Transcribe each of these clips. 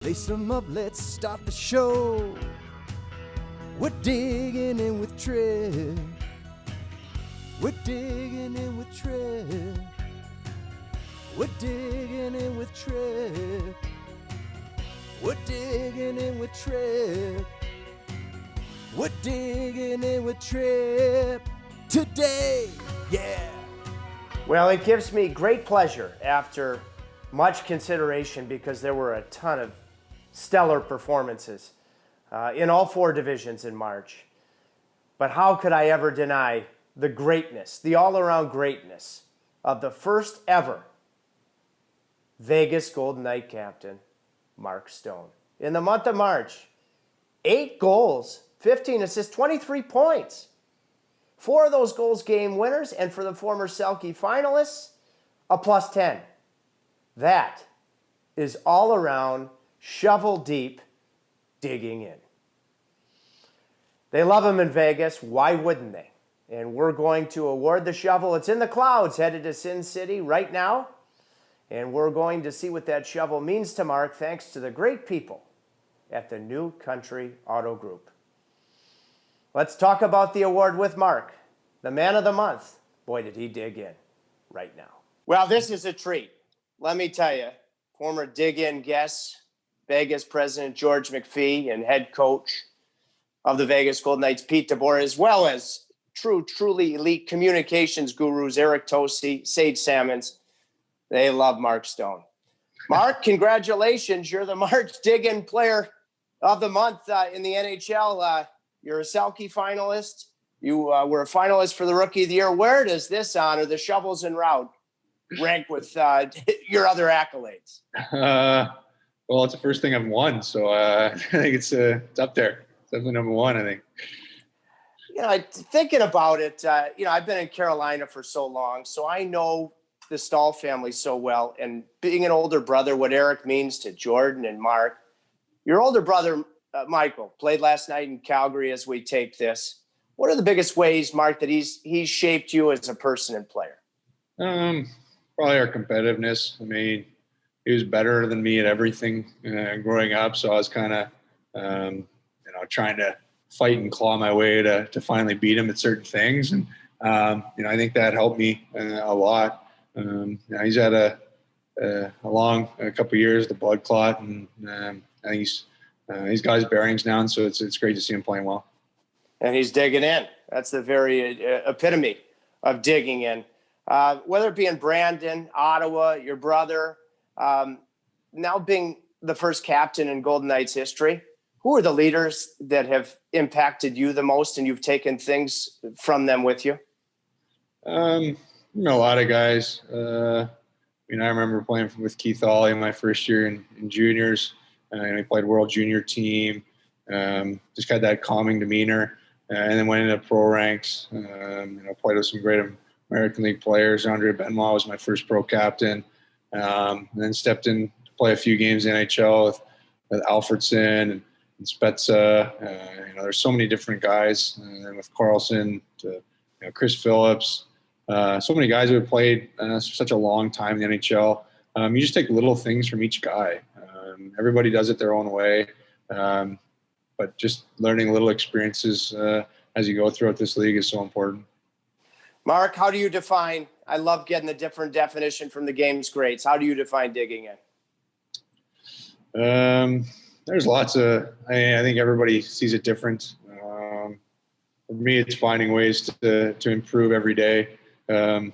Lace them up, let's start the show. We're digging in with Trip. We're digging in with Trip. We're digging in with Trip. We're digging in with Trip. We're digging in with Trip today, yeah. Well, it gives me great pleasure after much consideration because there were a ton of stellar performances in all four divisions in March. But how could I ever deny the greatness, the all-around greatness of the first ever Vegas Golden Knight captain, Mark Stone. In the month of March, 8 goals, 15 assists, 23 points. 4 of those goals game winners, and for the former Selke finalists, a +10. That is all around shovel deep digging in. They love him in Vegas. Why wouldn't they? And we're going to award the shovel. It's in the clouds headed to Sin City right now. And we're going to see what that shovel means to Mark thanks to the great people at the New Country Auto Group. Let's talk about the award with Mark, the man of the month. Boy, did he dig in right now. Well, this is a treat. Let me tell you, former dig-in guest, Vegas president George McPhee, and head coach of the Vegas Golden Knights, Pete DeBoer, as well as truly elite communications gurus, Eric Tosi, Sage Salmons. They love Mark Stone. Mark, congratulations. You're the March dig-in player of the month in the NHL. You're a Selke finalist. You were a finalist for the Rookie of the Year. Where does this honor, the shovels en route, rank with your other accolades? Well, it's the first thing I've won, so I think it's up there. It's definitely number one, I think. You know, thinking about it, I've been in Carolina for so long, so I know the Stahl family so well. And being an older brother, what Eric means to Jordan and Mark. Your older brother, Michael, played last night in Calgary as we taped this. What are the biggest ways, Mark, that he's shaped you as a person and player? Probably our competitiveness. I mean, he was better than me at everything growing up, so I was kind of, trying to fight and claw my way to finally beat him at certain things. And, I think that helped me a lot. He's had a couple of years, the blood clot, and I think he's got his bearings now, and so it's great to see him playing well. And he's digging in. That's the very epitome of digging in. Whether it be in Brandon, Ottawa, your brother, now being the first captain in Golden Knights history, who are the leaders that have impacted you the most and you've taken things from them with you? A lot of guys. I remember playing with Keith Ollie in my first year in juniors. He played World Junior team. Just had that calming demeanor. And then went into pro ranks. Played with some great American League players. Andre Benoit was my first pro captain. And then stepped in to play a few games in the NHL with Alfredson and Spezza. There's so many different guys. And with Carlson to Chris Phillips. So many guys who have played for such a long time in the NHL. You just take little things from each guy. Everybody does it their own way. But just learning little experiences as you go throughout this league is so important. Mark, how do you define, I love getting the different definition from the game's greats. How do you define digging in? There's lots of, I think everybody sees it different. For me, it's finding ways to improve every day. And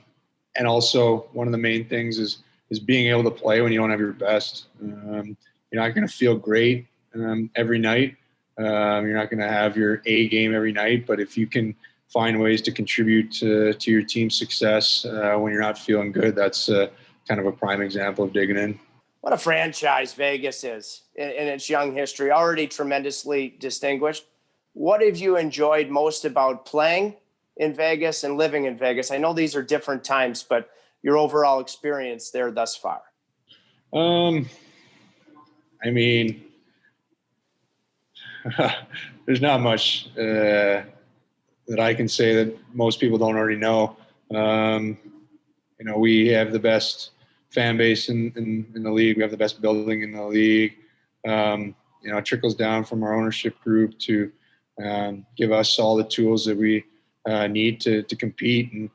also one of the main things is being able to play when you don't have your best. You're not going to feel great every night. You're not going to have your A game every night, but if you can find ways to contribute to your team's success when you're not feeling good, that's kind of a prime example of digging in. What a franchise Vegas is in its young history, already tremendously distinguished. What have you enjoyed most about playing in Vegas and living in Vegas? I know these are different times, but your overall experience there thus far. There's not much that I can say that most people don't already know. We have the best fan base in the league. We have the best building in the league. it trickles down from our ownership group to give us all the tools that we need to compete. And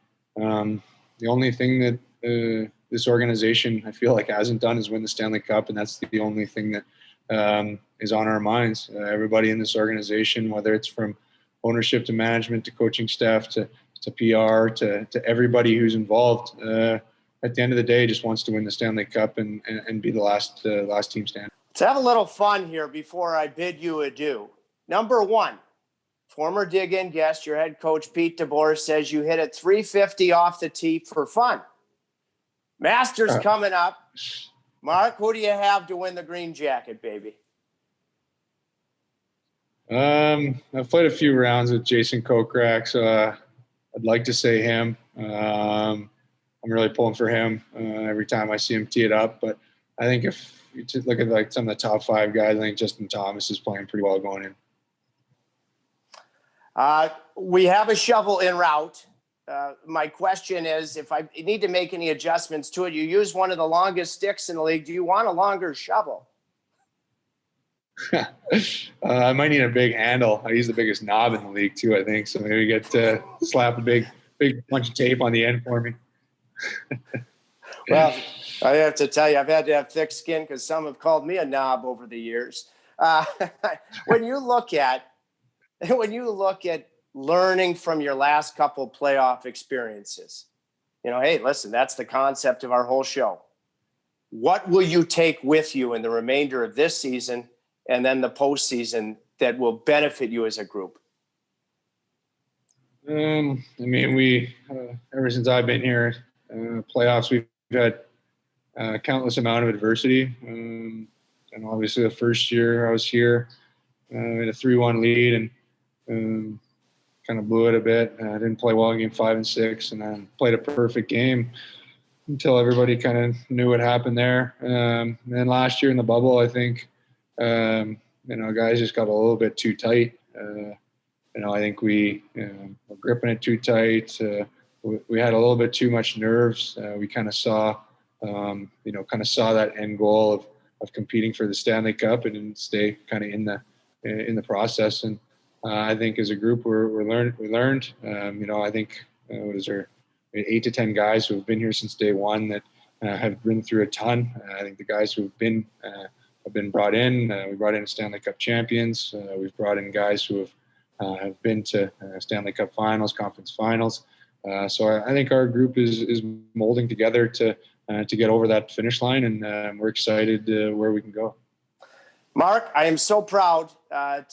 the only thing that this organization, I feel like, hasn't done is win the Stanley Cup, and that's the only thing that is on our minds. Everybody in this organization, whether it's from ownership to management to coaching staff to PR to everybody who's involved, at the end of the day, just wants to win the Stanley Cup and be the last team standing. Let's have a little fun here before I bid you adieu. Number one, former dig-in guest, your head coach, Pete DeBoer, says you hit it .350 off the tee for fun. Masters coming up. Mark, who do you have to win the green jacket, baby? I've played a few rounds with Jason Kokrak, so I'd like to say him. I'm really pulling for him every time I see him tee it up. But I think if you look at like some of the top 5 guys, I think Justin Thomas is playing pretty well going in. We have a shovel en route. My question is, if I need to make any adjustments to it, you use one of the longest sticks in the league. Do you want a longer shovel? I might need a big handle. I use the biggest knob in the league too, I think. So maybe get slap a big bunch of tape on the end for me. Well, I have to tell you, I've had to have thick skin because some have called me a knob over the years. When you look at learning from your last couple playoff experiences, hey, listen, that's the concept of our whole show. What will you take with you in the remainder of this season and then the postseason that will benefit you as a group? We ever since I've been here, playoffs, we've had countless amount of adversity. And obviously the first year I was here, we had a 3-1 lead and kind of blew it a bit. I didn't play well in game 5 and 6, and then played a perfect game until everybody kind of knew what happened there. And then last year in the bubble, I think, guys just got a little bit too tight. I think we were gripping it too tight. We had a little bit too much nerves. We kind of saw that end goal of competing for the Stanley Cup and didn't stay kind of in the process. And I think as a group we learned. I think what is there, 8 to 10 guys who have been here since day one that have been through a ton. I think the guys who have been brought in. We brought in Stanley Cup champions. We've brought in guys who have been to Stanley Cup finals, conference finals. So I think our group is molding together to get over that finish line, and we're excited where we can go. Mark, I am so proud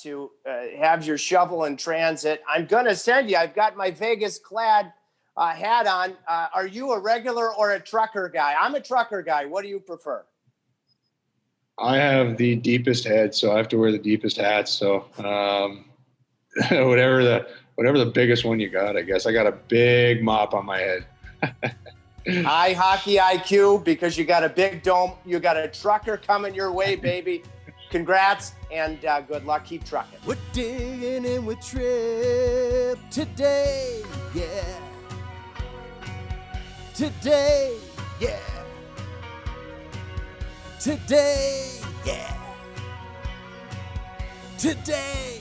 to have your shovel in transit. I'm going to send you. I've got my Vegas clad hat on. Are you a regular or a trucker guy? I'm a trucker guy. What do you prefer? I have the deepest head, so I have to wear the deepest hat. So whatever the biggest one you got, I guess. I got a big mop on my head. High hockey IQ because you got a big dome. You got a trucker coming your way, baby. Congrats and good luck. Keep trucking. We're digging in with Trip today, yeah. Today, yeah. Today, yeah. Today.